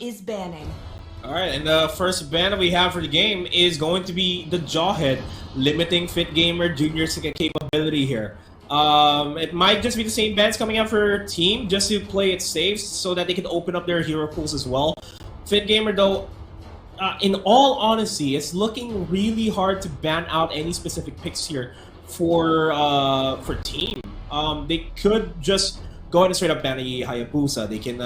is banning. Alright, and the first ban that we have for the game is going to be the Jawhead, limiting Fit Gamer Jr.'s capability here. It might just be the same bans coming out for Team, just to play it safe so that they can open up their hero pools as well. Fit Gamer, though, in all honesty, it's looking really hard to ban out any specific picks here for Team. They could just go ahead and straight up ban a Hayabusa. They can,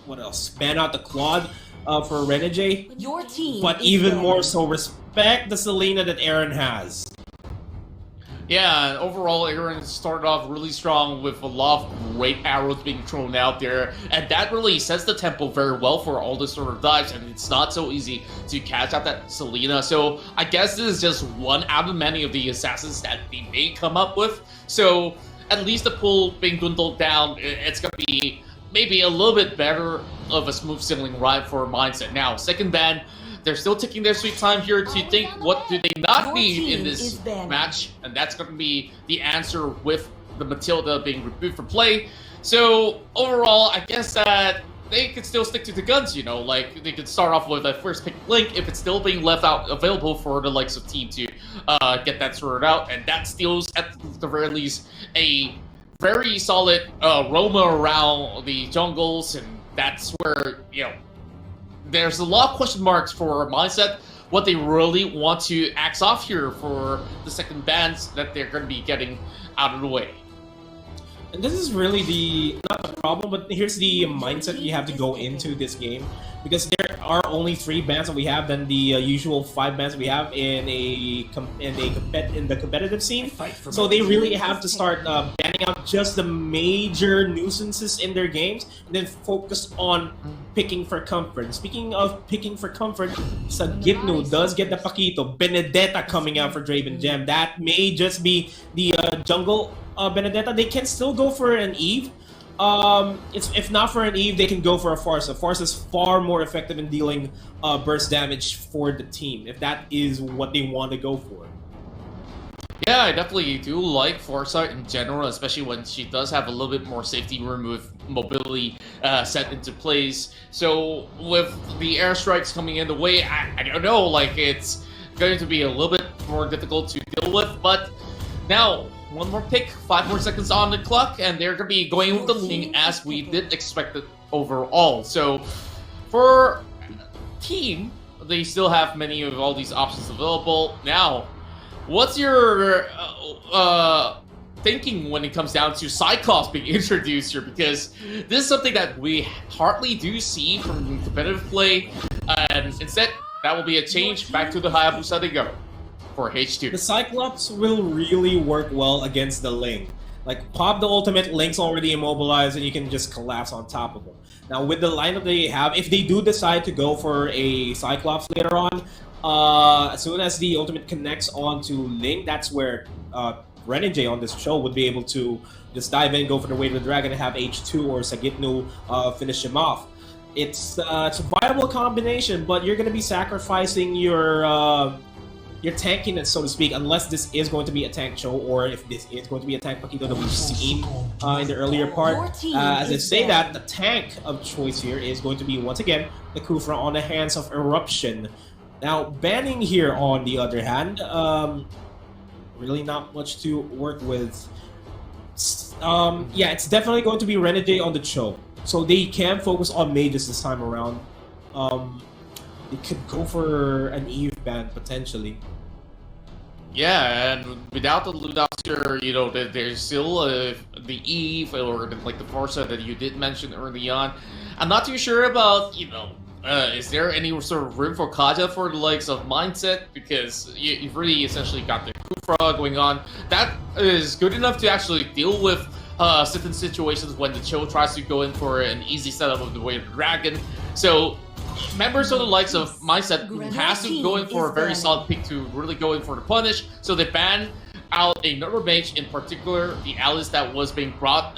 what else? Ban out the Claude for Renegade. Your team, but even more so, respect the Selena that Aaron has. Yeah, overall, Aaron started off really strong with a lot of great arrows being thrown out there, and that really sets the tempo very well for all the sort of dives, and it's not so easy to catch out that Selena. So I guess this is just one out of many of the assassins that they may come up with. So at least the pool being dwindled down, it's going to be maybe a little bit better of a smooth sailing ride for Mindset. Now, second ban, they're still taking their sweet time here to think what do they not need in this match, and that's going to be the answer with the Matilda being removed from play. So overall, I guess that they could still stick to the guns, you know, like they could start off with a first pick Link if it's still being left out available for the likes of Team to get that sorted out, and that steals at the very least a very solid roam around the jungles, and that's where, you know, there's a lot of question marks for Mindset, what they really want to axe off here for the second bans that they're going to be getting out of the way. And this is really not the problem, but here's the mindset you have to go into this game. Because there are only 3 bans that we have than the usual 5 bans we have in the competitive scene. So they really have to start banning out just the major nuisances in their games, and then focus on picking for comfort. Speaking of picking for comfort, Sagitno does get the Paquito. Benedetta coming out for Draven Gem. That may just be the jungle Benedetta. They can still go for an Eve. If not for an Eve, they can go for a Farsa. Farsa is far more effective in dealing burst damage for the team, if that is what they want to go for. Yeah, I definitely do like Foresight in general, especially when she does have a little bit more safety room with mobility set into place. So with the airstrikes coming in the way, I don't know, like it's going to be a little bit more difficult to deal with. But now, one more pick, 5 more seconds on the clock, and they're going to be going with the Ling as we did expect it overall. So for Team, they still have many of all these options available. Now, what's your thinking when it comes down to Cyclops being introduced here? Because this is something that we hardly do see from competitive play, and instead, that will be a change. Back to the Hayabusa they go for H2. The Cyclops will really work well against the Ling. Like, pop the ultimate, Link's already immobilized, and you can just collapse on top of him. Now, with the lineup they have, if they do decide to go for a Cyclops later on, as soon as the ultimate connects onto Ling, that's where Renegade on this show would be able to just dive in, go for the Weight of the Dragon, and have H2 or Sagitnu finish him off. It's a viable combination, but you're going to be sacrificing your tankiness, so to speak, unless this is going to be a tank show, or if this is going to be a tank Paquito that we've seen in the earlier part. As I say that, the tank of choice here is going to be, once again, the Kufra on the hands of Eruption. Now, banning here, on the other hand, really not much to work with. Yeah, it's definitely going to be Renegade on the show, so they can focus on mages this time around. They could go for an Eve ban, potentially. Yeah, and without the loot outs here, you know, there's still the Eve, or like the Forza that you did mention early on. I'm not too sure about, you know, is there any sort of room for Kaja for the likes of Mindset? Because you've really essentially got the Kufra going on. That is good enough to actually deal with certain situations when the Cho tries to go in for an easy setup of the Weight of the Dragon. So members of the likes of Mindset has to go in for a very solid pick to really go in for the punish. So they ban out another mage, in particular the Alice that was being brought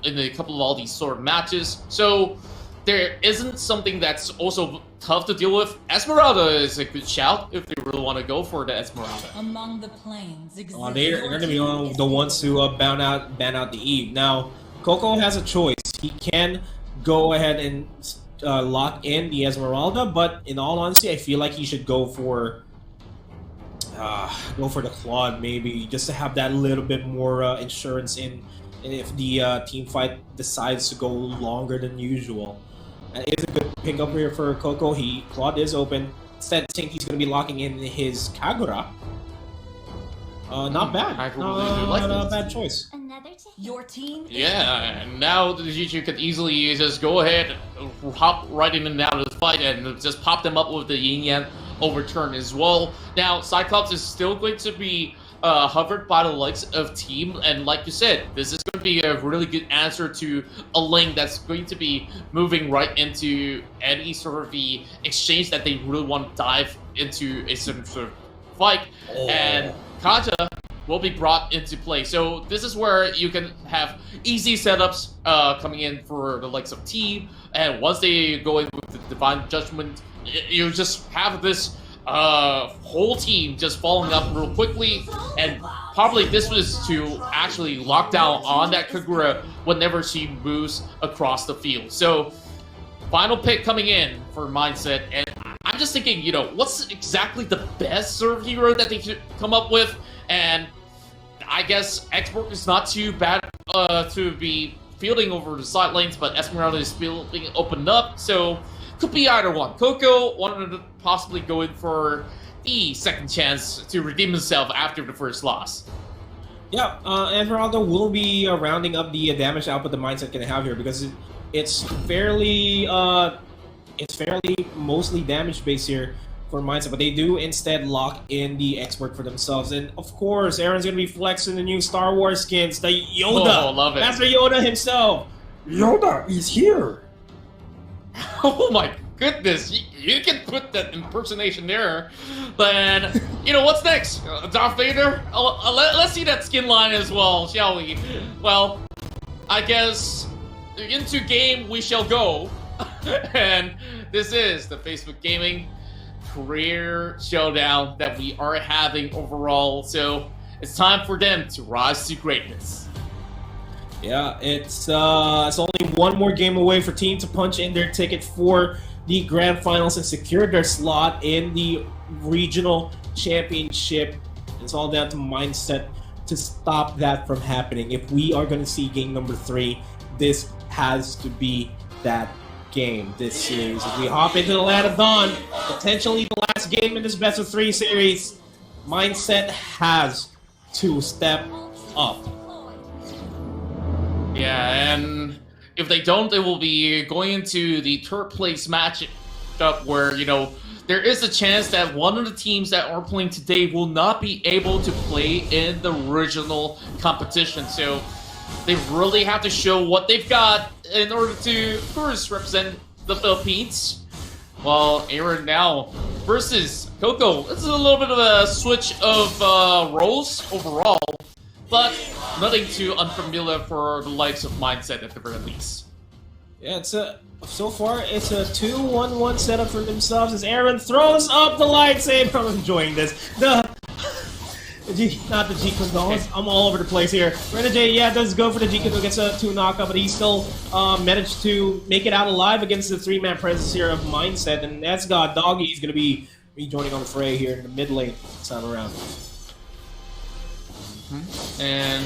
in a couple of all these sort of matches. So there isn't something that's also tough to deal with. Esmeralda is a good shout if they really want to go for the Esmeralda. Among the plains, They're going to be the ones to ban out the Eve. Now, Coco has a choice. He can go ahead and lock in the Esmeralda, but in all honesty, I feel like he should go for the Claude maybe, just to have that little bit more insurance in if the team fight decides to go longer than usual. It's a good pickup here for Coco. Claude is open. Instead, I think he's going to be locking in his Kagura. Not bad. I really like not a bad choice. Your team. Yeah, and now the DOGIE could easily just go ahead, hop right in and out of the fight, and just pop them up with the Yin Yang overturn as well. Now, Cyclops is still going to be hovered by the likes of Team, and like you said, this is going to be a really good answer to a lane that's going to be moving right into any sort of the exchange that they really want to dive into a certain sort of fight, and Kaja will be brought into play. So this is where you can have easy setups coming in for the likes of Team, and once they go in with the Divine Judgment, you just have this whole team just falling up real quickly, and probably this was to actually lock down on that Kagura whenever she moves across the field. So final pick coming in for Mindset, and I'm just thinking, you know, what's exactly the best serve hero that they could come up with? And I guess Export is not too bad to be fielding over the side lanes, but Esmeralda is still being opened up, so could be either one. Coco wanted to possibly go in for the second chance to redeem himself after the first loss. Yeah, Esmeralda will be rounding up the damage output the Mindset can have here, because it's fairly mostly damage based here for Mindset, but they do instead lock in the expert for themselves. And of course, Aaron's gonna be flexing the new Star Wars skins, the Yoda. Oh, love it. Master Yoda himself. Yoda is here. Oh my goodness, you can put that impersonation there. Then, you know, what's next? Darth Vader? Let's see that skin line as well, shall we? Well, I guess into game we shall go. And this is the Facebook Gaming Career Showdown that we are having overall. So it's time for them to rise to greatness. Yeah, it's only one more game away for Team to punch in their ticket for the Grand Finals and secure their slot in the Regional Championship. It's all down to Mindset to stop that from happening. If we are going to see game number 3, this has to be that game, this series. As we hop into the Land of Dawn, potentially the last game in this best of 3 series, Mindset has to step up. Yeah, and if they don't, they will be going into the third place matchup where, you know, there is a chance that one of the teams that are playing today will not be able to play in the original competition. So they really have to show what they've got in order to first represent the Philippines. While Aaron now versus Coco, this is a little bit of a switch of roles overall, but nothing too unfamiliar for the likes of Mindset at the very least. Yeah, so far it's a 2-1-1 setup for themselves as Aaron throws up the lightsaber. I'm enjoying this. Not the G controls. I'm all over the place here. Renegade, yeah, does go for the G control, gets a 2 knockout, but he still managed to make it out alive against the 3-man presence here of Mindset. And that's got DOGIE is going to be rejoining on the fray here in the mid lane this time around. And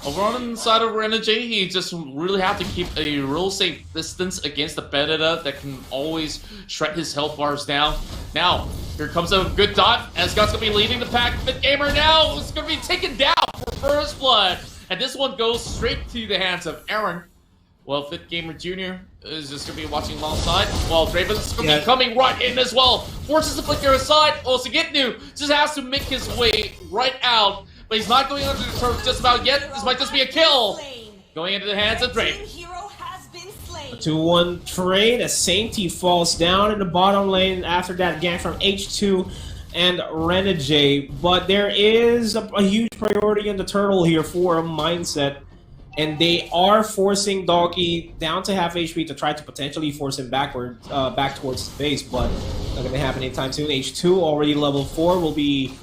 over on the side of Renegade, he just really have to keep a real safe distance against the Benedetta that can always shred his health bars down. Now, here comes a good dot, as Scott's going to be leading the pack. Fit Gamer now is going to be taken down for first blood. And this one goes straight to the hands of Aaron. Well, Fit Gamer Jr. is just going to be watching alongside, while Draven's going to be coming right in as well. Forces the flicker aside. Oh, Sigitnu just has to make his way right out. But he's not going under the turf just about yet. This might just be a kill. Going into the hands of Draven. A 2-1 trade as Sainty falls down in the bottom lane after that gank from H2 and Renegade. But there is a huge priority in the turtle here for Mindset. And they are forcing DOGIE down to half HP to try to potentially force him backward, back towards the base. But not going to happen anytime soon. H2 already level 4 will be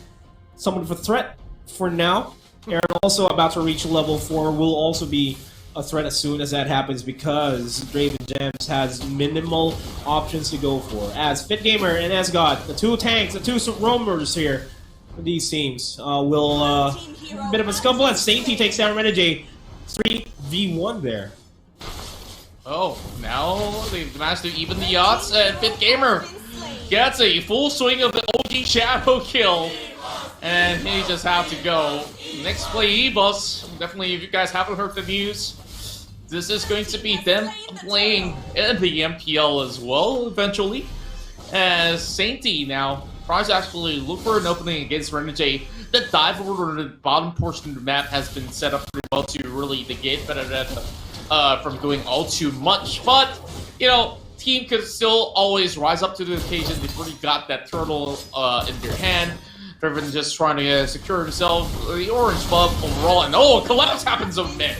somewhat of a threat for now. Aaron also about to reach level 4 will also be a threat as soon as that happens because Draven Gems has minimal options to go for. As Fit Gamer and Esgod, the two tanks, the two roamers here for these teams, will a bit of a scuffle as Sainty takes down Renegade 3v1 there. Oh, now they've managed to even the odds, and Fit Gamer gets a full swing of the OG Shadow kill, and he just have to go. Next play, E-Bus. Definitely, if you guys haven't heard the news, this is going to be them playing in the MPL as well, eventually. As Sainty now tries to actually look for an opening against Renegade. The dive over the bottom portion of the map has been set up pretty well to really negate Benedetta from doing all too much. But, you know, team could still always rise up to the occasion. They've already got that turtle in their hand. Driven just trying to secure himself the orange buff overall. And oh, a collapse happens on mid.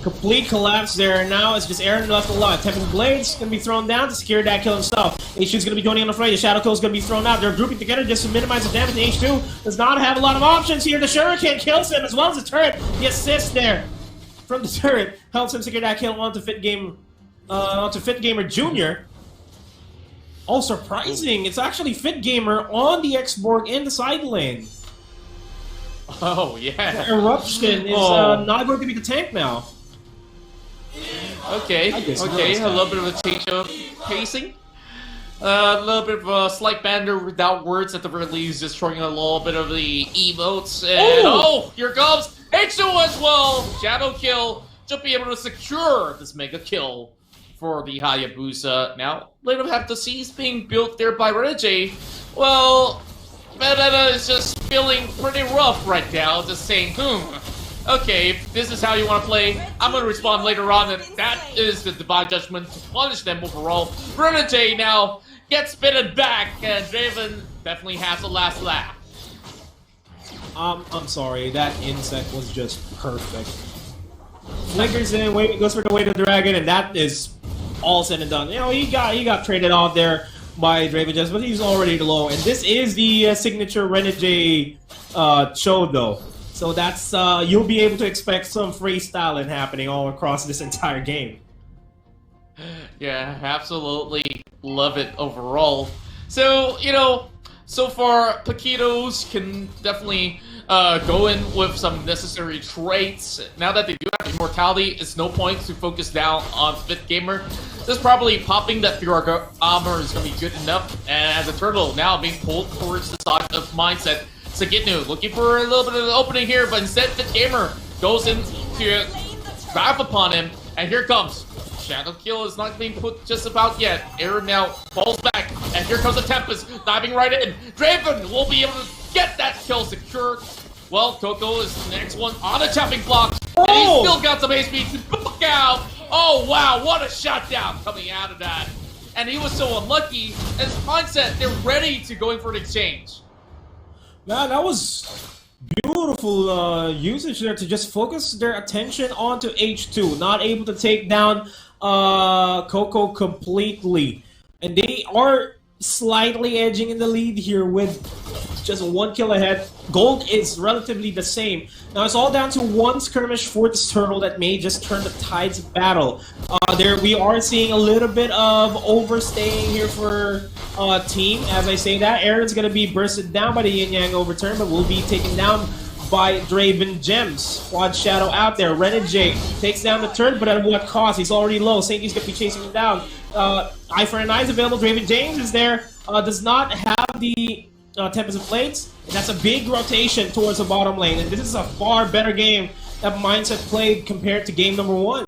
Complete collapse there. Now it's just Aaron left alive. Tempting Blades going to be thrown down to secure that kill himself. H2's going to be joining on the fray. The Shadow Kill is going to be thrown out. They're grouping together just to minimize the damage. H2 does not have a lot of options here. The Shuriken kills him as well as the turret. The assist there from the turret helps him secure that kill onto Fit Gamer Jr. Oh, surprising. It's actually Fit Gamer on the X-Borg in the side lane. Oh, yeah. Eruption is not going to be the tank now. Okay, a little bit of a change of pacing. A little bit of a slight banter without words at the very least, just throwing a little bit of the emotes. And oh, here comes H2 as well! Shadow kill to be able to secure this mega kill for the Hayabusa. Now, later have the C's being built there by Renegade. Well, Benedetta is just feeling pretty rough right now, just saying, okay, if this is how you want to play, I'm going to respond later on, and that is the divine judgment to punish them overall. Renegade now gets bitten back, and Draven definitely has the last laugh. I'm sorry, that insect was just perfect. Flickers in, goes for the weight of the dragon, and that is all said and done. You know, he got traded off there by Draven Gems, but he's already low, and this is the signature Renegade show, though. So that's, you'll be able to expect some freestyling happening all across this entire game. Yeah, absolutely love it overall. So, you know, so far, Paquitos can definitely go in with some necessary traits. Now that they do have immortality, it's no point to focus down on Fit Gamer. Just probably popping that Pure Armor is going to be good enough. And as a turtle now being pulled towards the side of Mindset, Sagitnu looking for a little bit of an opening here, but instead Fit Gamer goes in to grab upon him, and here comes. Shadow Kill is not being put just about yet. Aaron now falls back, and here comes the Tempest diving right in. Draven will be able to get that kill secured. Well, Coco is the next one on the chopping block, and he's still got some HP to book out. Oh wow, what a shutdown coming out of that. And he was so unlucky, as Mindset, they're ready to go in for an exchange. Man, that was beautiful usage there to just focus their attention onto H2. Not able to take down Coco completely. And they are slightly edging in the lead here with just 1 kill ahead. Gold is relatively the same. Now it's all down to one skirmish for this turtle that may just turn the tides of battle. There we are seeing a little bit of overstaying here for team. As I say that, Aaron's going to be bursted down by the Yin Yang overturn, but will be taken down by Draven Gems. Quad Shadow out there. Renegade takes down the turret, but at what cost? He's already low. Sainty's going to be chasing him down. Eye for an Eye is available. Draven James is there. Does not have the Tempest of Blades. And that's a big rotation towards the bottom lane. And this is a far better game that Mindset played compared to game number 1.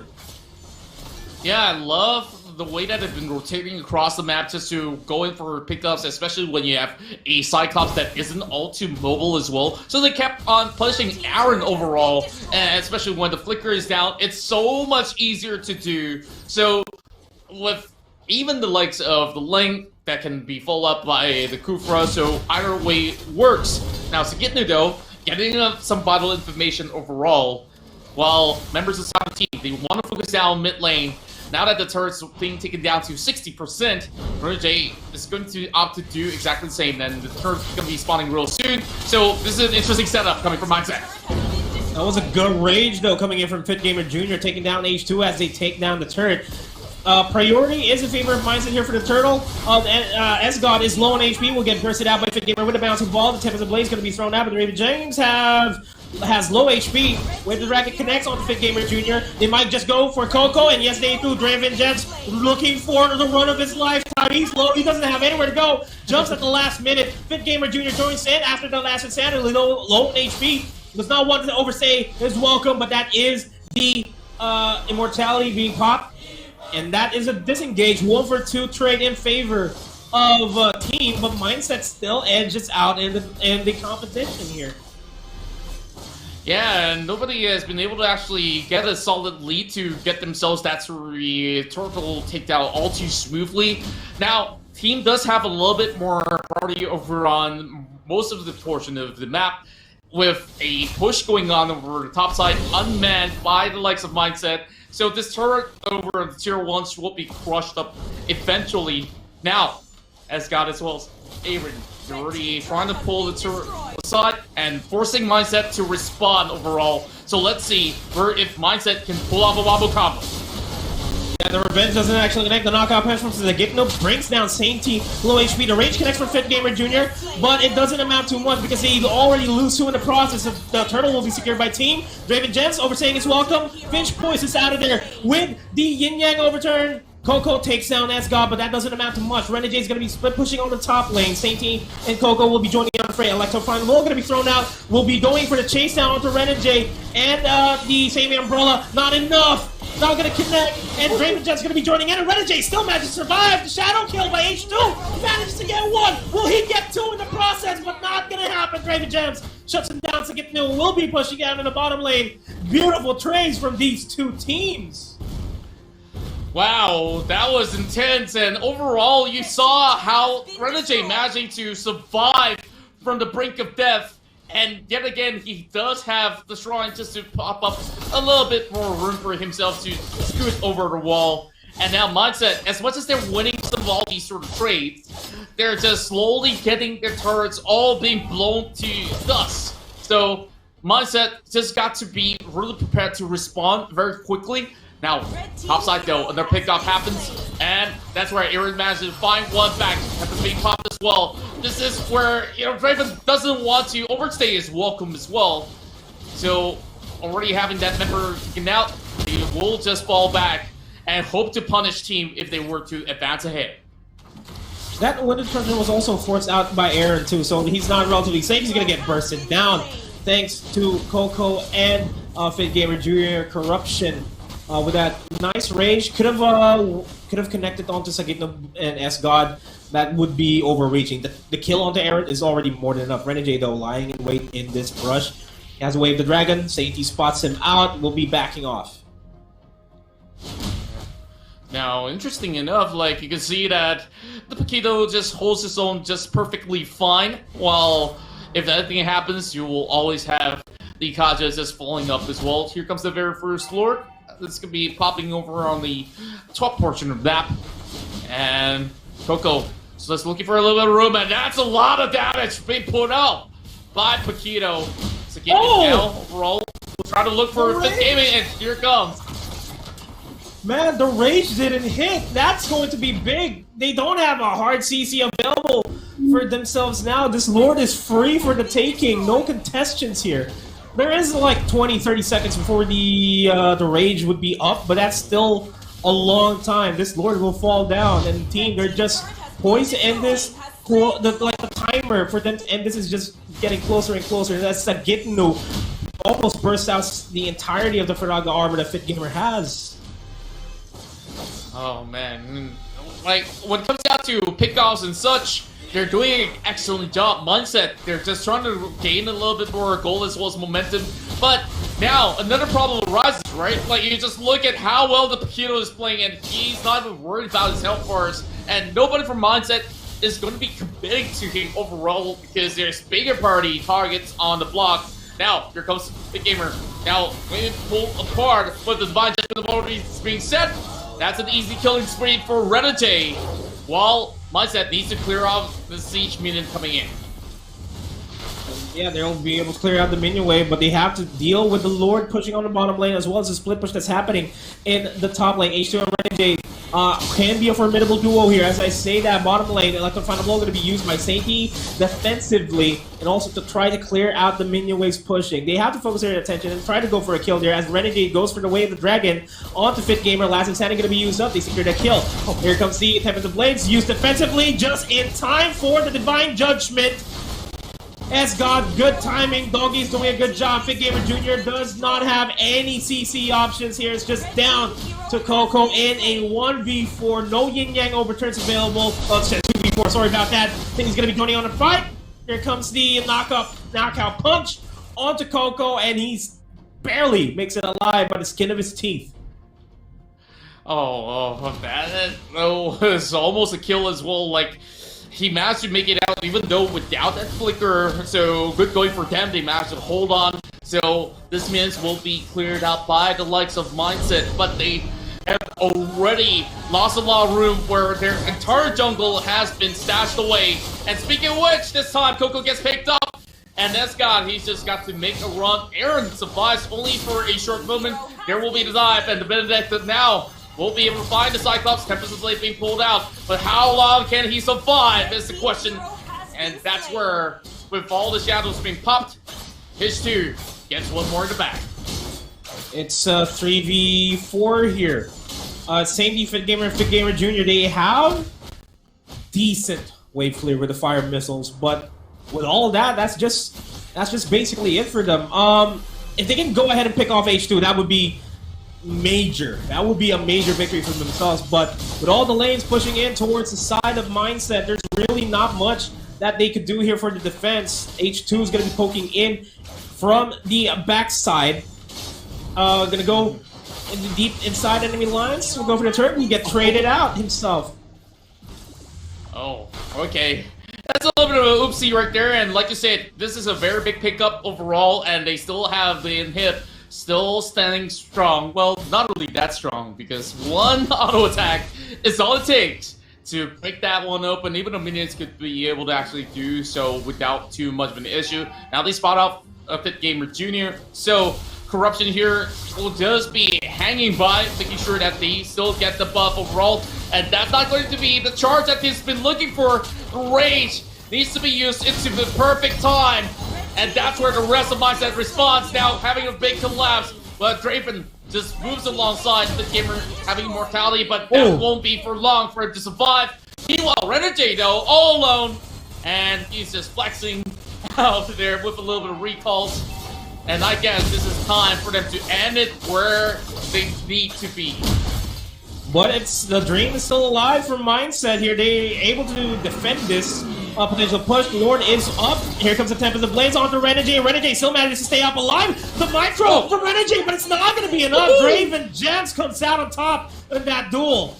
Yeah, I love the way that they've been rotating across the map just to go in for pickups, especially when you have a Cyclops that isn't all too mobile as well. So they kept on punishing Aaron overall, and especially when the flicker is down, it's so much easier to do. So with even the likes of the Link that can be followed up by the Kufra, so either way works. Now Sagitnu though, getting some vital information overall, while members of the team, they want to focus down mid lane. Now that the turret's being taken down to 60%, Renegade is going to opt to do exactly the same, and the turret's going to be spawning real soon. So this is an interesting setup coming from Mindset. That was a good rage, though, coming in from Fit Gamer Jr., taking down H2 as they take down the turret. Priority is in favor of Mindset here for the turtle. S-God is low on HP, will get bursted out by Fit Gamer with a bouncing ball. The Tempest of Blaze is going to be thrown out, but the Raven James has low HP. When the Dragon connects on Fit Gamer Jr., they might just go for Coco, and yes, they do. Draven Jets looking for the run of his lifetime. He's low, he doesn't have anywhere to go. Jumps at the last minute. Fit Gamer Jr. joins in after the last insanity, low on HP. Does not want to overstay his welcome, but that is the immortality being popped. And that is a disengage 1-for-2 trade in favor of team, but Mindset still edges out in the competition here. Yeah, and nobody has been able to actually get a solid lead to get themselves that turtle takedown all too smoothly. Now, team does have a little bit more priority over on most of the portion of the map, with a push going on over the top side, unmanned by the likes of Mindset. So this turret over the tier 1s will be crushed up eventually. Now, as God as well as Aaron, they're already trying to pull the turret aside and forcing Mindset to respond overall. So let's see if Mindset can pull off a wobble combo. Yeah, the Revenge doesn't actually connect. The knockout punch from the Gitno brings down Sainty, low HP. The range connects from Fit Gamer Jr., but it doesn't amount to much because they already lose 2 in the process. The turtle will be secured by team. Draven Jens overstaying his welcome. Finch poises out of there with the Yin Yang overturn. Coco takes down S-God, but that doesn't amount to much. Renegade is going to be split pushing on the top lane. Sainty and Coco will be joining on the fray. Electrofine will going to be thrown out. Will be going for the chase down onto Renegade. And the same umbrella, not enough. Not going to connect. And Draven Jet's going to be joining in. And Renegade still manages to survive. The shadow kill by H2. Manages to get 1. Will he get 2 in the process? But not going to happen. Draven Gems shuts him down. So Gitno will be pushing out in the bottom lane. Beautiful trades from these two teams. Wow, that was intense, and overall you saw how Renegade managing to survive from the brink of death, and yet again he does have the shrine just to pop up a little bit more room for himself to scoot over the wall. And now Mindset, as much as they're winning some of all these sort of trades, they're just slowly getting their turrets all being blown to dust. So Mindset just got to be really prepared to respond very quickly. Now, topside though, another pickoff happens, and that's where Aaron manages to find one back. Happens being popped as well. This is where, Draven doesn't want to overstay his welcome as well. So, already having that member taken out, he will just fall back and hope to punish team if they were to advance ahead. That Winded Treasure was also forced out by Aaron too, so he's not relatively safe. He's gonna get bursted down thanks to Coco and Fit Gamer Jr. Corruption. With that nice range, could have connected onto Sagitno and S-God. That would be overreaching. The kill onto Aaron is already more than enough. Renegade though lying in wait in this brush. He has a wave the dragon. Sainty spots him out. Will be backing off. Now, interesting enough, like you can see that the Paquito just holds his own just perfectly fine. While if anything happens, you will always have the Kaja just falling up as well. Here comes the very first Lord. This could be popping over on the top portion of the map. And Coco is just looking for a little bit of room, and that's a lot of damage being put out by Paquito. So getting down overall. We'll try to look for Fit Gaming, and here it comes. Man, the rage didn't hit. That's going to be big. They don't have a hard CC available for themselves now. This Lord is free for the taking. No contestants here. There is like 20-30 seconds before the rage would be up, but that's still a long time. This Lord will fall down, and the team, they're just poised to end this. The timer for them to end this is just getting closer and closer. That's that Gitno almost burst out the entirety of the Faraga armor that Fit Gamer has. Oh man, like when it comes down to pickoffs and such, they're doing an excellent job. Mindset, they're just trying to gain a little bit more goal as well as momentum. But now, another problem arises, right? Like, you just look at how well the Paquito is playing, and he's not even worried about his health bars. And nobody from Mindset is going to be committing to him overall because there's bigger party targets on the block. Now, here comes the gamer. Now, when you pull apart, but the Divine Judgment already being set, that's an easy killing spree for Renegade. While Mindset needs to clear off the siege minion coming in. Yeah, they'll be able to clear out the minion wave, but they have to deal with the Lord pushing on the bottom lane as well as the split push that's happening in the top lane. H2 and Renegade can be a formidable duo here. As I say that, bottom lane, Electro Final Blow going to be used by Sainty defensively and also to try to clear out the minion waves pushing. They have to focus their attention and try to go for a kill there as Renegade goes for the way of the dragon onto Fit Gamer. Last Standing going to be used up. They secured a kill. Oh, here comes the Tempest of Blades used defensively just in time for the Divine Judgment. Has got good timing. Dogie's doing a good job. Fit Gamer Jr. does not have any CC options here. It's just down to Coco in a 1v4. No Yin Yang overturns available. Oh, it's just 2v4. Sorry about that. I think he's going to be going on a fight. Here comes the knockout punch onto Coco, and he's barely makes it alive by the skin of his teeth. That was almost a kill as well. Like, he managed to make it out even though without that flicker, so good going for them. They managed to hold on, so this means will be cleared out by the likes of Mindset, but they have already lost a lot of room where their entire jungle has been stashed away. And speaking of which, this time Coco gets picked up, and that's God, he's just got to make a run. Aaron survives only for a short moment. There will be the dive, and the Benedicta now won't be able to find the Cyclops. Tempest Blade being pulled out, but how long can he survive is the question. And that's where, with all the shadows being popped, H2 gets one more in the back. It's 3v4 here. Same Fit Gamer and Fit Gamer Jr. They have decent wave clear with the fire missiles, but with all of that, that's just basically it for them. If they can go ahead and pick off H2, that would be major. That would be a major victory for themselves. But with all the lanes pushing in towards the side of Mindset, there's really not much that they could do here for the defense. H2 is going to be poking in from the backside. Going to go in the deep inside enemy lines. We'll go for the turret and get traded out himself. Oh, okay. That's a little bit of an oopsie right there. And like you said, this is a very big pickup overall, and they still have the inhib still standing strong. Well, not really that strong, because one auto attack is all it takes to break that one open. Even the minions could be able to actually do so without too much of an issue. Now they spot off a Fit Gamer Jr., so Corruption here will just be hanging by, making sure that they still get the buff overall. And that's not going to be the charge that he's been looking for. Rage needs to be used into the perfect time. And that's where the rest of Mindset responds, now having a big collapse. But Draven just moves alongside the gamer, having immortality, but that won't be for long for him to survive. Meanwhile, Renegade, though, all alone, and he's just flexing out there with a little bit of recalls. And I guess this is time for them to end it where they need to be. But it's the dream is still alive for Mindset here. They able to defend this potential push. Lord is up. Here comes the Tempest of Blades onto Renegade. Renegade still manages to stay up alive. The Nitro for Renegade, but it's not going to be enough. Draven Gems comes out on top in that duel.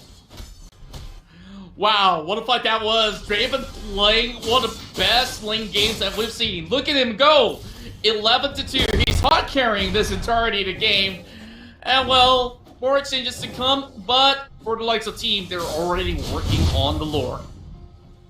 Wow, what a fight that was. Draven playing one of the best lane games that we've seen. Look at him go. 11-2. He's hot carrying this entirety of the game. And well, more exchanges to come, but for the likes of team, they're already working on the Lord.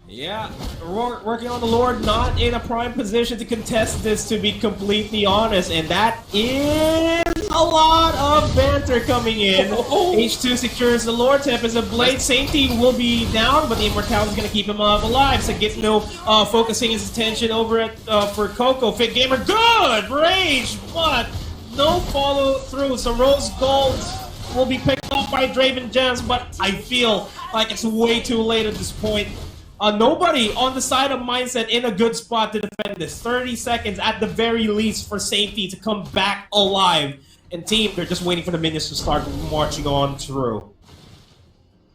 Yeah, working on the Lord, not in a prime position to contest this, to be completely honest, and that is a lot of banter coming in. H2 secures the Lord. Tempest of Blade. Safety will be down, but the Immortality is going to keep him alive. So Gitno focusing his attention over at for Coco. Fit Gamer, good rage, but no follow through. So Rose Gold will be picked up by Draven Gems, but I feel like it's way too late at this point. Nobody on the side of Mindset in a good spot to defend this. 30 seconds at the very least for safety to come back alive. And team, they're just waiting for the minions to start marching on through.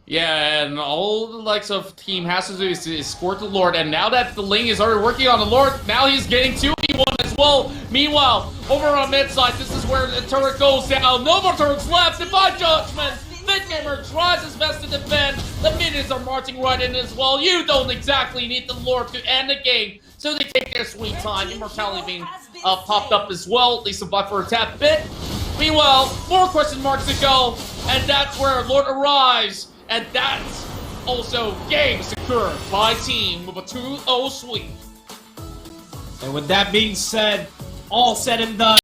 Yeah, and all the likes of team has to do is to escort the Lord. And now that the Ling is already working on the Lord, now he's getting 2v1 as well. Meanwhile, over on mid side, this is where the turret goes down. No more turrets left. Divine Judgment. Fit Gamer tries his best to defend. The minions are marching right in as well. You don't exactly need the Lord to end the game, so they take their sweet time. Immortality being popped up as well. They survive for a tad bit. Meanwhile, more question marks to go, and that's where Lord arrives. And that's also game secured by team with a 2-0 sweep. And with that being said, all said and done.